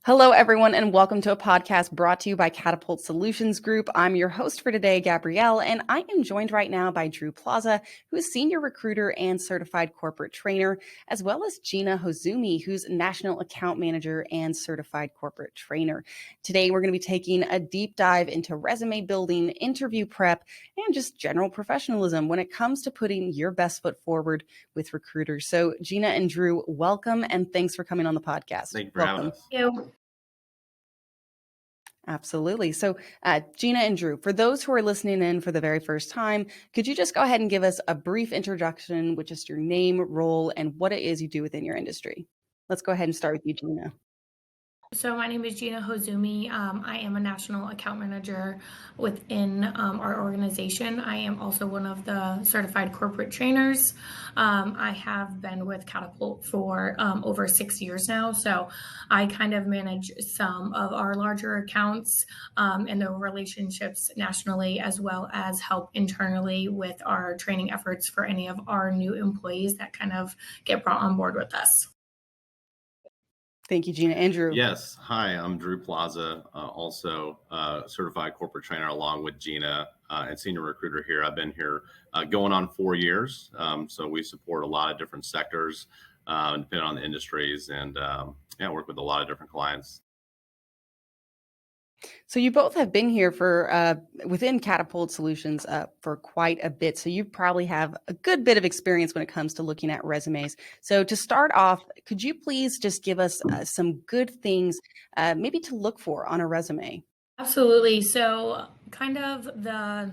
Hello, everyone, and welcome to a podcast brought to you by Catapult Solutions Group. I'm your host for today, Gabrielle, and I am joined right now by Drew Plaza, who is Senior Recruiter and Certified Corporate Trainer, as well as Gina Hozumi, who's National Account Manager and Certified Corporate Trainer. Today, we're going to be taking a deep dive into resume building, interview prep, and just general professionalism when it comes to putting your best foot forward with recruiters. So, Gina and Drew, welcome, and thanks for coming on the podcast. Thank you for having us. Thank you. Absolutely. So, Gina and Drew, for those who are listening in for the very first time, could you just go ahead and give us a brief introduction with just your name, role, and what it is you do within your industry? Let's go ahead and start with you, Gina. So my name is Gina Hozumi. I am a national account manager within our organization. I am also one of the certified corporate trainers. I have been with Catapult for over 6 years now. So I kind of manage some of our larger accounts and the relationships nationally, as well as help internally with our training efforts for any of our new employees that kind of get brought on board with us. Thank you, Gina. Andrew. Yes. Hi, I'm Drew Plaza, also certified corporate trainer along with Gina and senior recruiter here. I've been here going on 4 years. So we support a lot of different sectors, depending on the industries, and work with a lot of different clients. So you both have been here for within Catapult Solutions for quite a bit. So you probably have a good bit of experience when it comes to looking at resumes. So to start off, could you please just give us some good things maybe to look for on a resume? Absolutely. So kind of the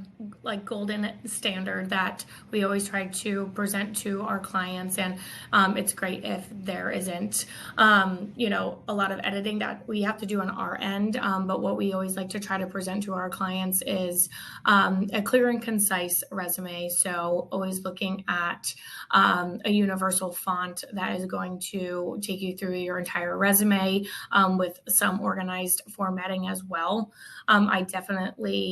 golden standard that we always try to present to our clients. And it's great if there isn't, a lot of editing that we have to do on our end. But what we always like to try to present to our clients is a clear and concise resume. So always looking at a universal font that is going to take you through your entire resume with some organized formatting as well. I definitely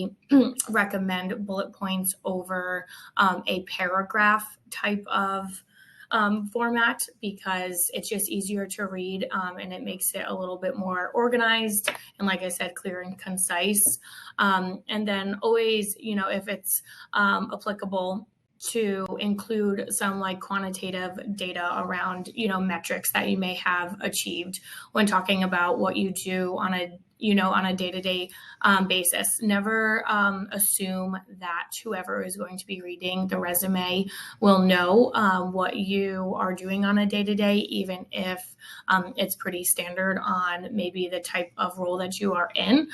recommend bullet points over a paragraph type of format because it's just easier to read and it makes it a little bit more organized and, like I said, clear and concise. And then always, if it's applicable, to include some quantitative data around, metrics that you may have achieved when talking about what you do on a day-to-day basis. Never assume that whoever is going to be reading the resume will know what you are doing on a day-to-day, even if it's pretty standard on maybe the type of role that you are in,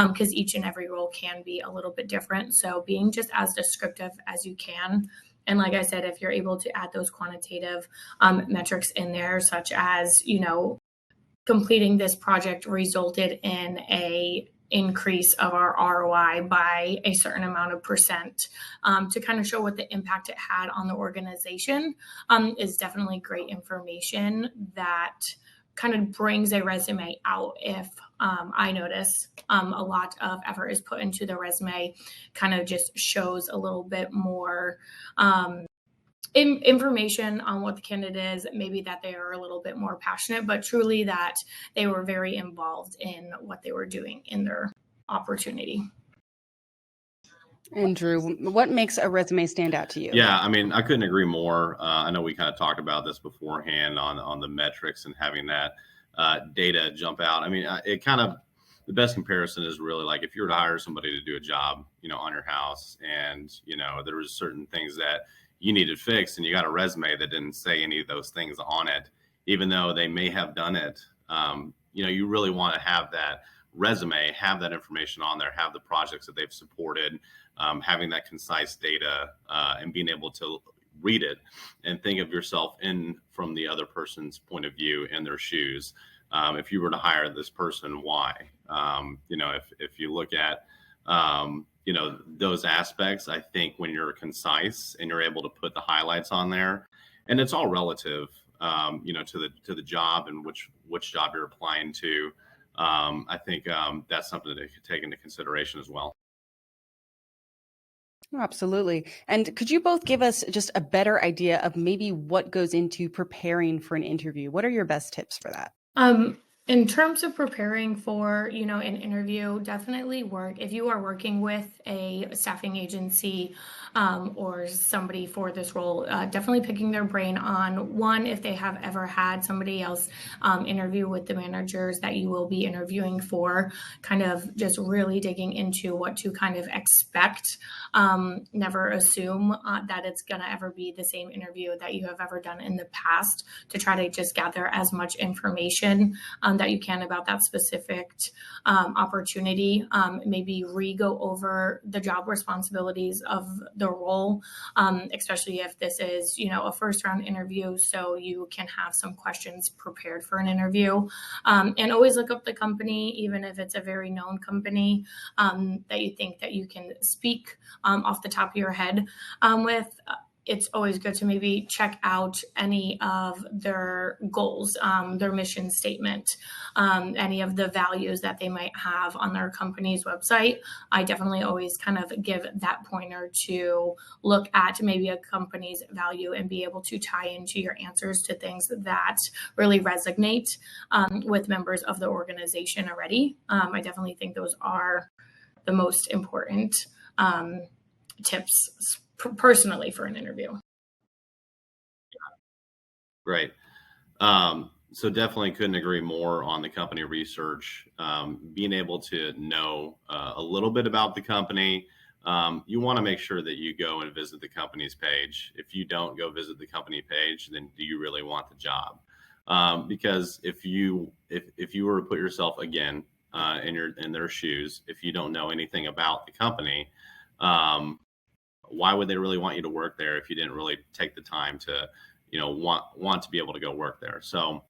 because each and every role can be a little bit different. So being just as descriptive as you can. And like I said, if you're able to add those quantitative metrics in there, such as, completing this project resulted in a increase of our ROI by a certain amount of percent, to kind of show what the impact it had on the organization, is definitely great information that kind of brings a resume out. If I notice a lot of effort is put into the resume, kind of just shows a little bit more information on what the candidate is, maybe that they are a little bit more passionate, but truly that they were very involved in what they were doing in their opportunity. And Drew, what makes a resume stand out to you? Yeah, I mean, I couldn't agree more. I know we kind of talked about this beforehand on the metrics and having that data jump out. I mean, the best comparison is really like if you were to hire somebody to do a job, on your house, and, there was certain things that you needed fixed, and you got a resume that didn't say any of those things on it, even though they may have done it. You really want to have that resume, have that information on there, have the projects that they've supported, having that concise data, and being able to read it and think of yourself from the other person's point of view in their shoes. If you were to hire this person, why? If you look at, those aspects, I think when you're concise and you're able to put the highlights on there, and it's all relative, to the job and which job you're applying to. I think that's something to take into consideration as well. Oh, absolutely. And could you both give us just a better idea of maybe what goes into preparing for an interview? What are your best tips for that? In terms of preparing for, an interview, definitely work. If you are working with a staffing agency or somebody for this role, definitely picking their brain on one, if they have ever had somebody else interview with the managers that you will be interviewing for, kind of just really digging into what to kind of expect. Never assume that it's going to ever be the same interview that you have ever done in the past, to try to just gather as much information that you can about that specific opportunity. Maybe re-go over the job responsibilities of the role, especially if this is, a first round interview, so you can have some questions prepared for an interview. And always look up the company, even if it's a very known company that you think that you can speak off the top of your head with. It's always good to maybe check out any of their goals, their mission statement, any of the values that they might have on their company's website. I definitely always kind of give that pointer to look at maybe a company's value and be able to tie into your answers to things that really resonate with members of the organization already. I definitely think those are the most important tips personally for an interview. Great. So definitely couldn't agree more on the company research. Being able to know a little bit about the company. You want to make sure that you go and visit the company's page. If you don't go visit the company page, then do you really want the job? Because if you were to put yourself again in their shoes, if you don't know anything about the company, why would they really want you to work there if you didn't really take the time to, want to be able to go work there? So,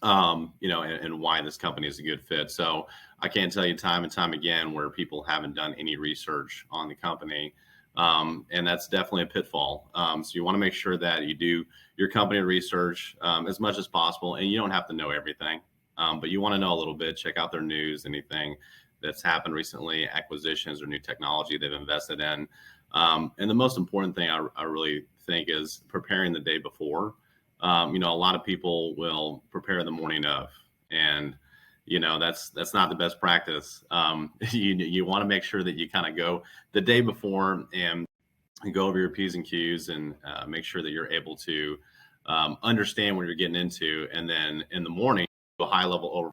and why this company is a good fit. So I can't tell you time and time again where people haven't done any research on the company. And that's definitely a pitfall. So you want to make sure that you do your company research as much as possible, and you don't have to know everything, but you want to know a little bit. Check out their news, anything that's happened recently, acquisitions or new technology they've invested in. And the most important thing I really think is preparing the day before. A lot of people will prepare the morning of, and that's not the best practice. You want to make sure that you kind of go the day before and go over your P's and Q's and make sure that you're able to understand what you're getting into, and then in the morning, a high level over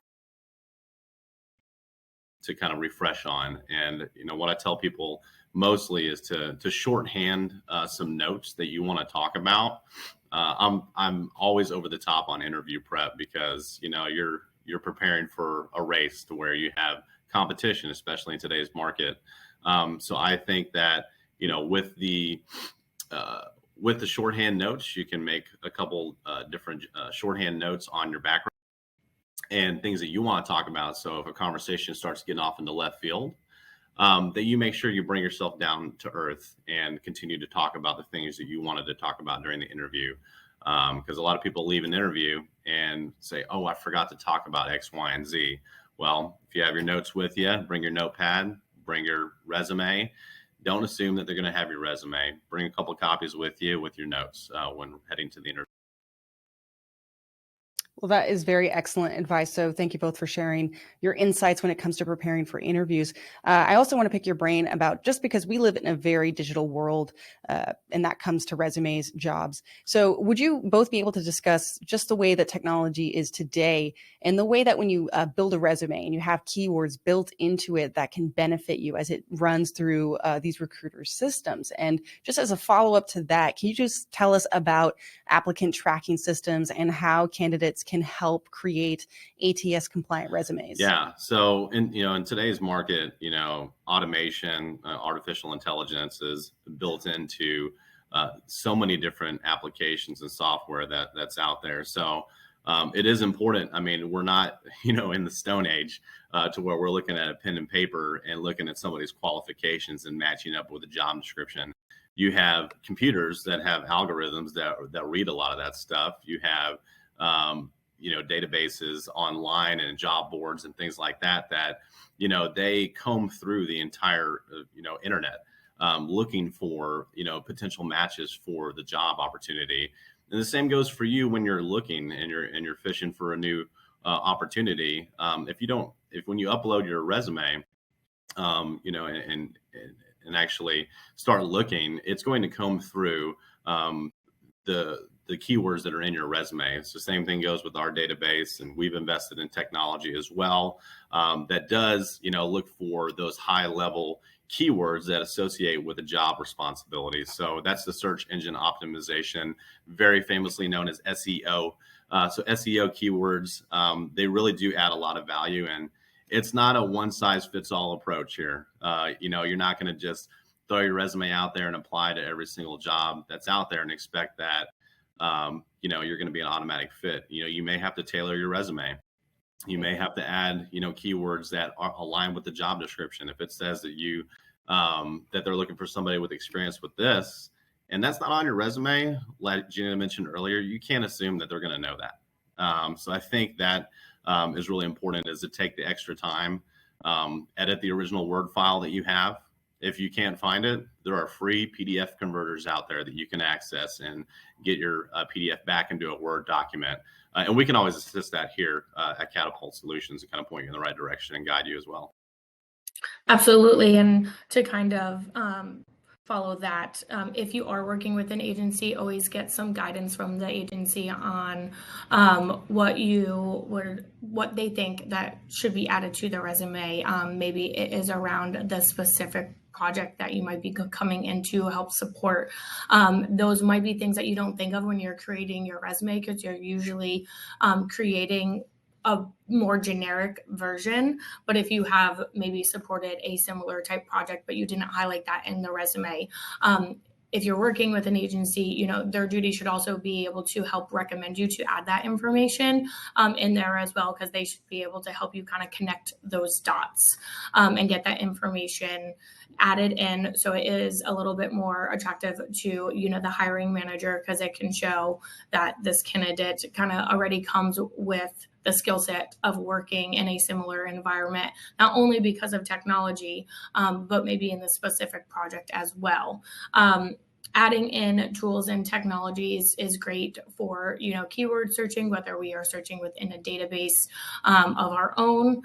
to kind of refresh on. And what I tell people mostly is to shorthand some notes that you want to talk about. I'm always over the top on interview prep because you're preparing for a race to where you have competition, especially in today's market. So I think that with the shorthand notes, you can make a couple different shorthand notes on your background and things that you want to talk about. So if a conversation starts getting off into left field, that you make sure you bring yourself down to earth and continue to talk about the things that you wanted to talk about during the interview. Because a lot of people leave an interview and say, oh, I forgot to talk about X, Y, and Z. Well, if you have your notes with you, bring your notepad, bring your resume. Don't assume that they're going to have your resume. Bring a couple of copies with you with your notes when heading to the interview. Well, that is very excellent advice. So thank you both for sharing your insights when it comes to preparing for interviews. I also want to pick your brain about, just because we live in a very digital world, and that comes to resumes, jobs. So would you both be able to discuss just the way that technology is today and the way that when you build a resume and you have keywords built into it that can benefit you as it runs through these recruiter systems? And just as a follow-up to that, can you just tell us about applicant tracking systems and how candidates can help create ATS compliant resumes? Yeah. So in today's market, automation, artificial intelligence is built into so many different applications and software that's out there. So it is important. I mean, we're not, in the Stone Age to where we're looking at a pen and paper and looking at somebody's qualifications and matching up with a job description. You have computers that have algorithms that read a lot of that stuff. You have databases online and job boards and things like that they comb through the entire internet looking for potential matches for the job opportunity. And the same goes for you when you're looking and you're fishing for a new opportunity. If when you upload your resume, and actually start looking, it's going to come through the keywords that are in your resume. It's the same thing goes with our database, and we've invested in technology as well that does, look for those high level keywords that associate with a job responsibility. So that's the search engine optimization, very famously known as SEO. So SEO keywords, they really do add a lot of value, and it's not a one size fits all approach here. You're not going to just throw your resume out there and apply to every single job that's out there and expect that you're going to be an automatic fit. You may have to tailor your resume. You may have to add, keywords that are aligned with the job description. If it says that that they're looking for somebody with experience with this, and that's not on your resume, like Gina mentioned earlier, you can't assume that they're going to know that. So I think that is really important, is to take the extra time, edit the original Word file that you have. If you can't find it, there are free PDF converters out there that you can access and get your PDF back into a Word document. And we can always assist that here at Catapult Solutions and kind of point you in the right direction and guide you as well. Absolutely. And to kind of follow that, if you are working with an agency, always get some guidance from the agency on what they think that should be added to the resume. Maybe it is around the specific project that you might be coming in to help support. Those might be things that you don't think of when you're creating your resume, because you're usually creating a more generic version. But if you have maybe supported a similar type project, but you didn't highlight that in the resume, if you're working with an agency, their duty should also be able to help recommend you to add that information in there as well, because they should be able to help you kind of connect those dots and get that information added in, so it is a little bit more attractive to the hiring manager, because it can show that this candidate kind of already comes with the skill set of working in a similar environment, not only because of technology, but maybe in the specific project as well. Adding in tools and technologies is great for, keyword searching, whether we are searching within a database of our own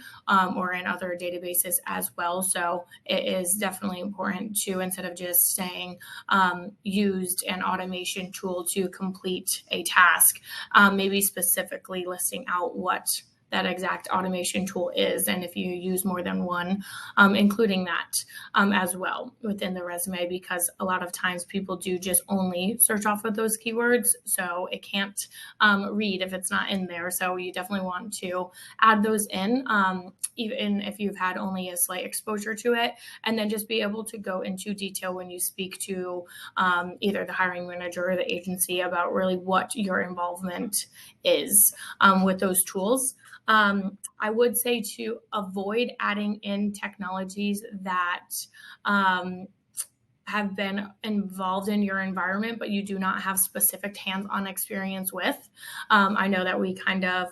or in other databases as well. So it is definitely important to, instead of just saying used an automation tool to complete a task, maybe specifically listing out what that exact automation tool is, and if you use more than one, including that as well within the resume, because a lot of times people do just only search off of those keywords, so it can't read if it's not in there. So you definitely want to add those in, even if you've had only a slight exposure to it, and then just be able to go into detail when you speak to either the hiring manager or the agency about really what your involvement is with those tools. I would say to avoid adding in technologies that have been involved in your environment, but you do not have specific hands-on experience with. I know that we kind of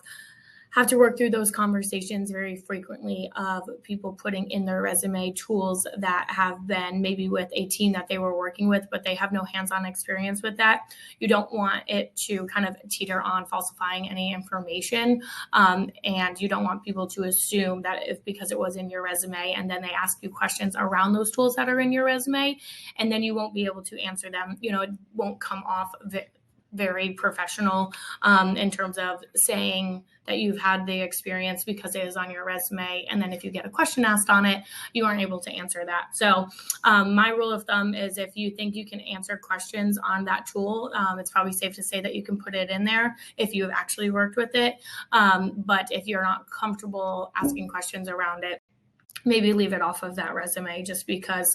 have to work through those conversations very frequently of people putting in their resume tools that have been maybe with a team that they were working with, but they have no hands-on experience with that. You don't want it to kind of teeter on falsifying any information. And you don't want people to assume that because it was in your resume, and then they ask you questions around those tools that are in your resume, and then you won't be able to answer them. It won't come off very professional in terms of saying that you've had the experience because it is on your resume, and then if you get a question asked on it, you aren't able to answer that. So my rule of thumb is, if you think you can answer questions on that tool, it's probably safe to say that you can put it in there if you have actually worked with it. But if you're not comfortable asking questions around it, maybe leave it off of that resume, just because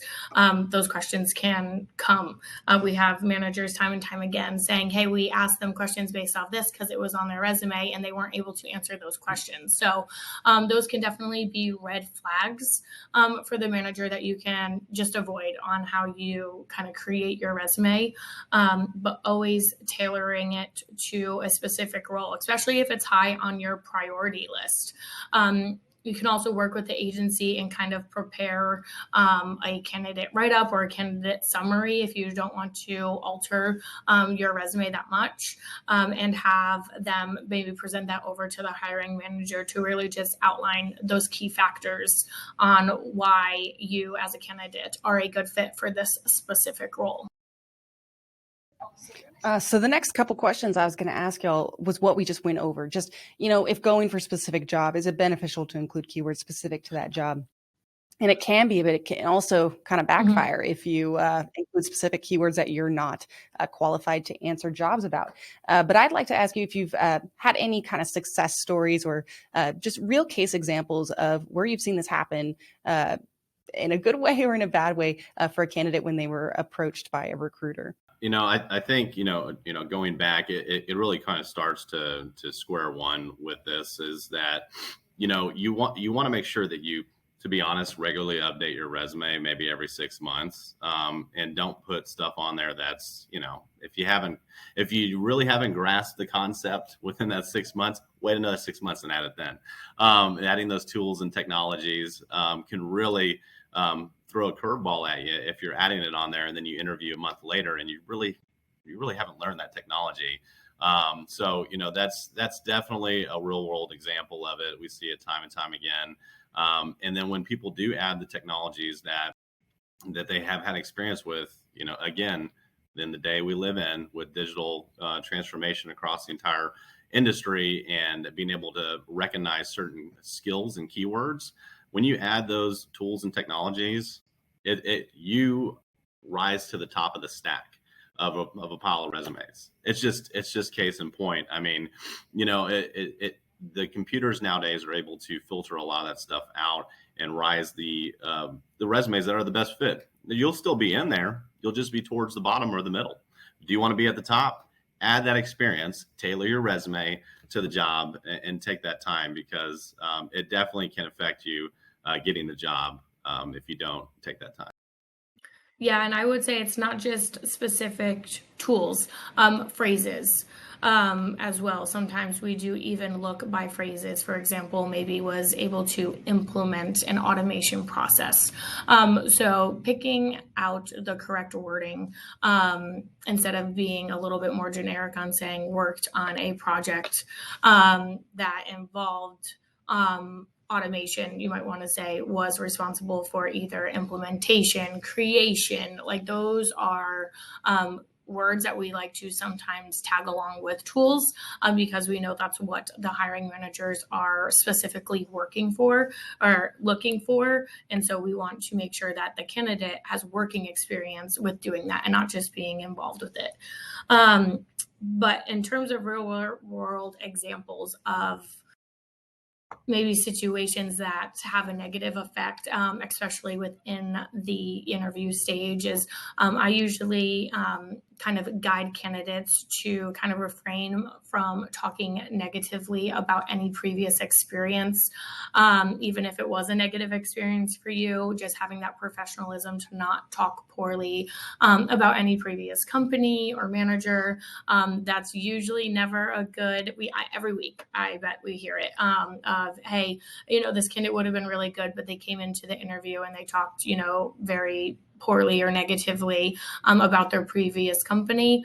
those questions can come. We have managers time and time again saying, hey, we asked them questions based off this because it was on their resume, and they weren't able to answer those questions. So those can definitely be red flags for the manager that you can just avoid on how you kind of create your resume, but always tailoring it to a specific role, especially if it's high on your priority list. You can also work with the agency and kind of prepare a candidate write-up or a candidate summary if you don't want to alter your resume that much, and have them maybe present that over to the hiring manager to really just outline those key factors on why you as a candidate are a good fit for this specific role. So the next couple questions I was going to ask y'all was what we just went over. Just, if going for a specific job, is it beneficial to include keywords specific to that job? And it can be, but it can also kind of backfire if you include specific keywords that you're not qualified to answer jobs about. But I'd like to ask you if you've had any kind of success stories or just real case examples of where you've seen this happen in a good way or in a bad way for a candidate when they were approached by a recruiter. I think, going back, it really kind of starts to square one with this is that, you want to make sure that you, to be honest, regularly update your resume, maybe every 6 months, and don't put stuff on there that's, if you really haven't grasped the concept within that 6 months, wait another 6 months and add it then. Adding those tools and technologies can really throw a curveball at you if you're adding it on there and then you interview a month later and you really haven't learned that technology. So that's definitely a real world example of it. We see it time and time again. And then when people do add the technologies that they have had experience with, again, in the day we live in with digital transformation across the entire industry and being able to recognize certain skills and keywords, when you add those tools and technologies, you rise to the top of the stack of a pile of resumes. It's just case in point. I mean, the computers nowadays are able to filter a lot of that stuff out and rise the resumes that are the best fit. You'll still be in there. You'll just be towards the bottom or the middle. Do you want to be at the top? Add that experience, tailor your resume to the job, and take that time, because it definitely can affect you getting the job if you don't take that time. Yeah, and I would say it's not just specific tools, phrases as well. Sometimes we do even look by phrases. For example, maybe was able to implement an automation process. So picking out the correct wording instead of being a little bit more generic on saying worked on a project that involved automation, you might want to say was responsible for either implementation, creation. Like those are words that we like to sometimes tag along with tools because we know that's what the hiring managers are specifically working for or looking for. And so we want to make sure that the candidate has working experience with doing that and not just being involved with it. But in terms of real world examples of maybe situations that have a negative effect, especially within the interview stage, is I usually kind of guide candidates to kind of refrain from talking negatively about any previous experience, even if it was a negative experience for you, just having that professionalism to not talk poorly about any previous company or manager. That's usually never a good, every week, I bet we hear it, of, hey, this candidate would have been really good, but they came into the interview and they talked, very poorly or negatively about their previous company.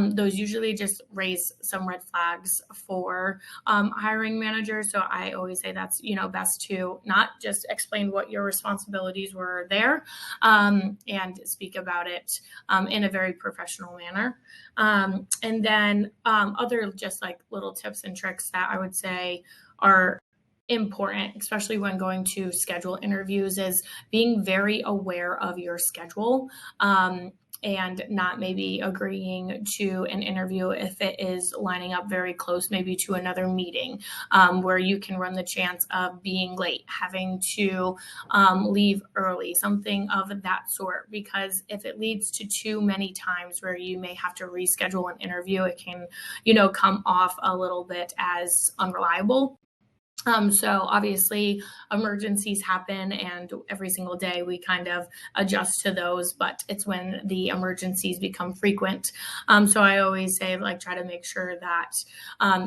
Those usually just raise some red flags for hiring managers. So I always say that's, best to not just explain what your responsibilities were there and speak about it in a very professional manner. And then other just like little tips and tricks that I would say are important, especially when going to schedule interviews, is being very aware of your schedule and not maybe agreeing to an interview if it is lining up very close, maybe to another meeting where you can run the chance of being late, having to leave early, something of that sort. Because if it leads to too many times where you may have to reschedule an interview, it can, come off a little bit as unreliable. So obviously emergencies happen, and every single day we kind of adjust to those, but it's when the emergencies become frequent. So I always say, like, try to make sure that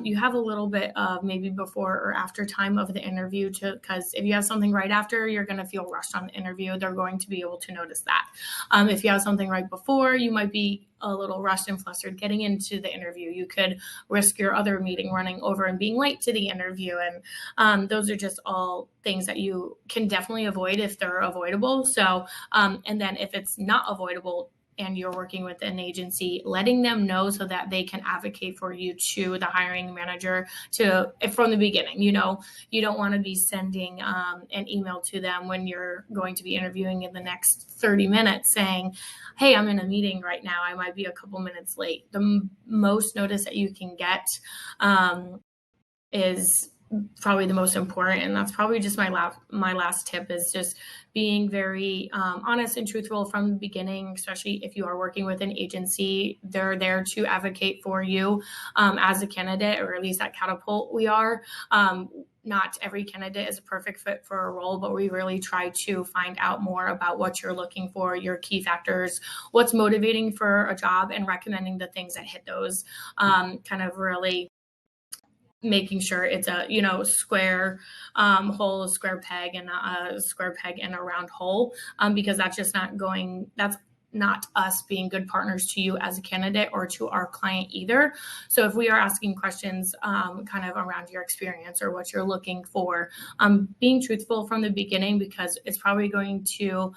you have a little bit of maybe before or after time of the interview, because if you have something right after, you're going to feel rushed on the interview. They're going to be able to notice that. If you have something right before, you might be a little rushed and flustered getting into the interview. You could risk your other meeting running over and being late to the interview. And those are just all things that you can definitely avoid if they're avoidable. So, and then if it's not avoidable and you're working with an agency, letting them know so that they can advocate for you to the hiring manager from the beginning. You don't want to be sending an email to them when you're going to be interviewing in the next 30 minutes saying, hey, I'm in a meeting right now, I might be a couple minutes late. The most notice that you can get is probably the most important, and that's probably just my last tip, is just being very honest and truthful from the beginning. Especially if you are working with an agency, they're there to advocate for you as a candidate, or at least at Catapult we are. Not every candidate is a perfect fit for a role, but we really try to find out more about what you're looking for, your key factors, what's motivating for a job, and recommending the things that hit those, kind of really making sure it's a square hole, a square peg, and a square peg in a round hole, because that's not us being good partners to you as a candidate or to our client either. So if we are asking questions kind of around your experience or what you're looking for, being truthful from the beginning, because it's probably going to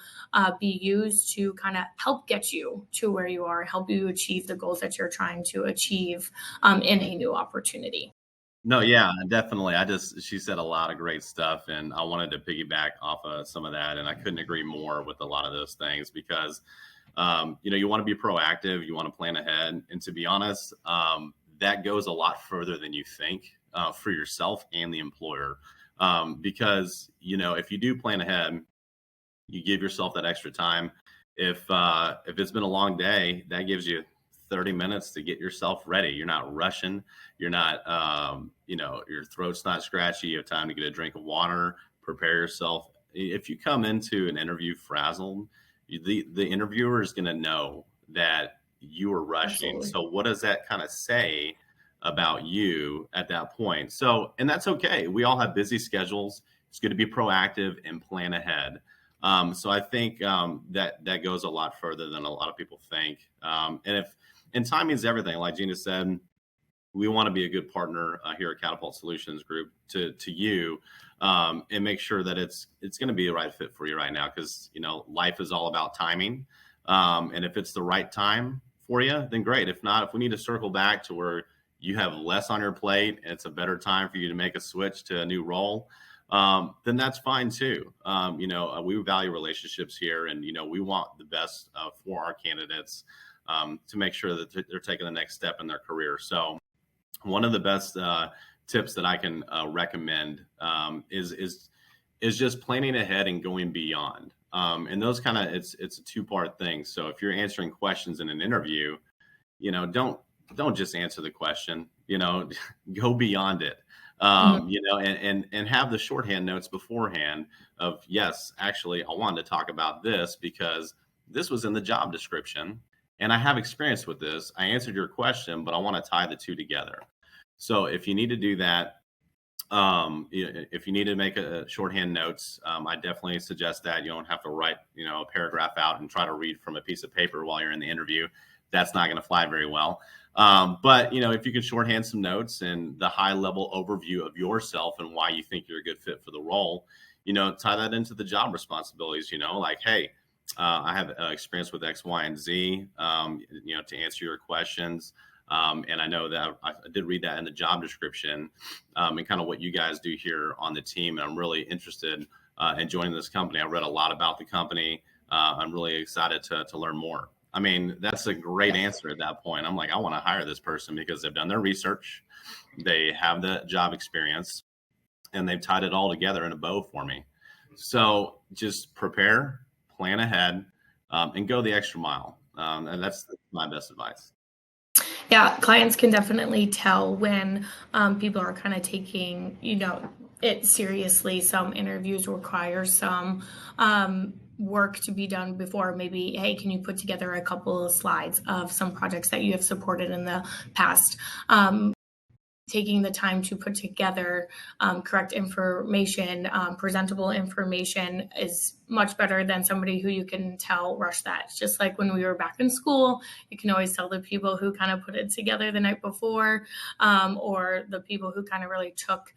be used to kind of help get you to where you are, help you achieve the goals that you're trying to achieve in a new opportunity. No, yeah, definitely. She said a lot of great stuff, and I wanted to piggyback off of some of that, and I couldn't agree more with a lot of those things because, you want to be proactive, you want to plan ahead, and to be honest, that goes a lot further than you think for yourself and the employer, because if you do plan ahead, you give yourself that extra time. If it's been a long day, that gives you 30 minutes to get yourself ready. You're not rushing. You're not, your throat's not scratchy. You have time to get a drink of water, prepare yourself. If you come into an interview frazzled, the interviewer is going to know that you are rushing. Absolutely. So what does that kind of say about you at that point? So, and that's okay. We all have busy schedules. It's good to be proactive and plan ahead. So I think that goes a lot further than a lot of people think. And timing is everything. Like Gina said, we want to be a good partner here at Catapult Solutions Group to you, and make sure that it's going to be the right fit for you right now, because life is all about timing. And if it's the right time for you, then great. If not, if we need to circle back to where you have less on your plate and it's a better time for you to make a switch to a new role, then that's fine too. We value relationships here, and we want the best for our candidates, to make sure that they're taking the next step in their career. So one of the best tips that I can recommend is just planning ahead and going beyond. And those it's a two-part thing. So if you're answering questions in an interview, don't just answer the question, go beyond it. And have the shorthand notes beforehand of, yes, actually, I wanted to talk about this because this was in the job description and I have experience with this. I answered your question, but I want to tie the two together. So if you need to do that, if you need to make a shorthand notes, I definitely suggest that. You don't have to write, a paragraph out and try to read from a piece of paper while you're in the interview. That's not going to fly very well. But if you could shorthand some notes and the high level overview of yourself and why you think you're a good fit for the role, tie that into the job responsibilities, like, hey, I have experience with X, Y, and Z, to answer your questions. And I know that I did read that in the job description, and kind of what you guys do here on the team. And I'm really interested in joining this company. I read a lot about the company. I'm really excited to learn more. I mean, that's a great answer at that point. I'm like, I want to hire this person because they've done their research, they have the job experience, and they've tied it all together in a bow for me. So just prepare, plan ahead, and go the extra mile. And that's my best advice. Yeah, clients can definitely tell when people are kind of taking, it seriously. Some interviews require some work to be done before. Maybe, hey, can you put together a couple of slides of some projects that you have supported in the past? Taking the time to put together correct information, presentable information is much better than somebody who you can tell rush that. It's just like when we were back in school, you can always tell the people who kind of put it together the night before, or the people who kind of really took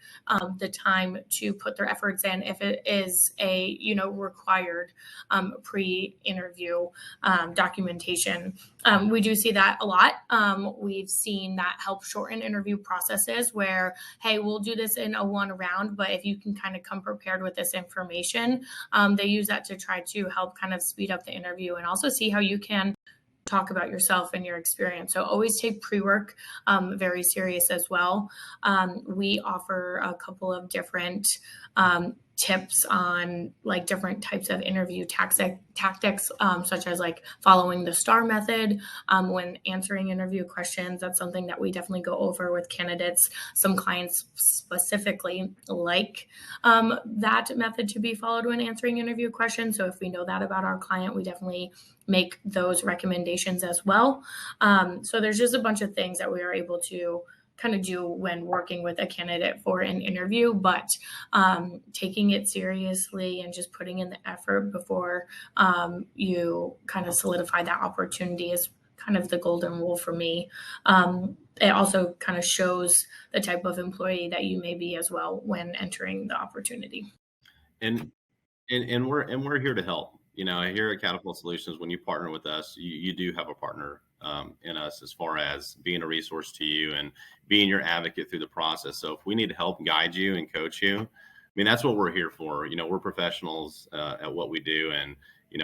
the time to put their efforts in, if it is a required pre-interview documentation. We do see that a lot. We've seen that help shorten interview processes where, hey, we'll do this in a one round, but if you can kind of come prepared with this information, they use that to try to help kind of speed up the interview and also see how you can talk about yourself and your experience. So always take pre-work very serious as well. We offer a couple of different tips on like different types of interview tactics, such as like following the STAR method when answering interview questions. That's something that we definitely go over with candidates. Some clients specifically like that method to be followed when answering interview questions. So if we know that about our client, we definitely make those recommendations as well. So there's just a bunch of things that we are able to kind of do when working with a candidate for an interview, but taking it seriously and just putting in the effort before you kind of solidify that opportunity is kind of the golden rule for me. It also kind of shows the type of employee that you may be as well when entering the opportunity. And we're here to help. Here at Catapult Solutions, when you partner with us, you do have a partner in us as far as being a resource to you and being your advocate through the process. So if we need to help guide you and coach you, I mean, that's what we're here for. We're professionals at what we do, and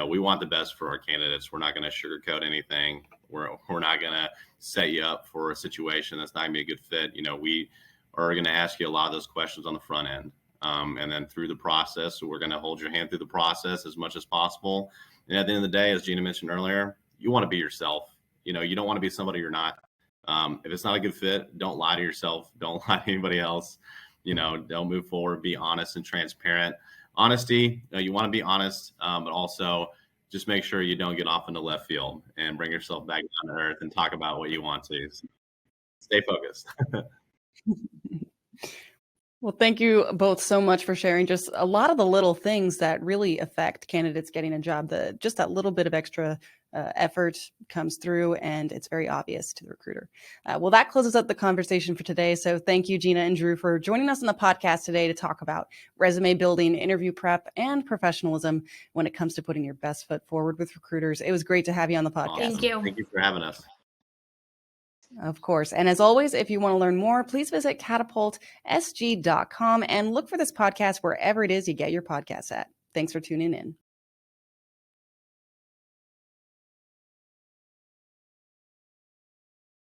we want the best for our candidates. We're not going to sugarcoat anything. We're not going to set you up for a situation that's not going to be a good fit. We are going to ask you a lot of those questions on the front end. And then through the process, we're going to hold your hand through the process as much as possible. And at the end of the day, as Gina mentioned earlier, you want to be yourself. You don't want to be somebody you're not. If it's not a good fit, don't lie to yourself. Don't lie to anybody else. Don't move forward. Be honest and transparent. Honesty, you want to be honest, but also just make sure you don't get off into left field and bring yourself back down to earth and talk about what you want to. So stay focused. Well, thank you both so much for sharing just a lot of the little things that really affect candidates getting a job. Just that little bit of extra effort comes through, and it's very obvious to the recruiter. Well, that closes up the conversation for today. So thank you, Gina and Drew, for joining us on the podcast today to talk about resume building, interview prep, and professionalism when it comes to putting your best foot forward with recruiters. It was great to have you on the podcast. Awesome. Thank you. Thank you for having us. Of course. And as always, if you want to learn more, please visit catapultsg.com and look for this podcast wherever it is you get your podcasts at. Thanks for tuning in.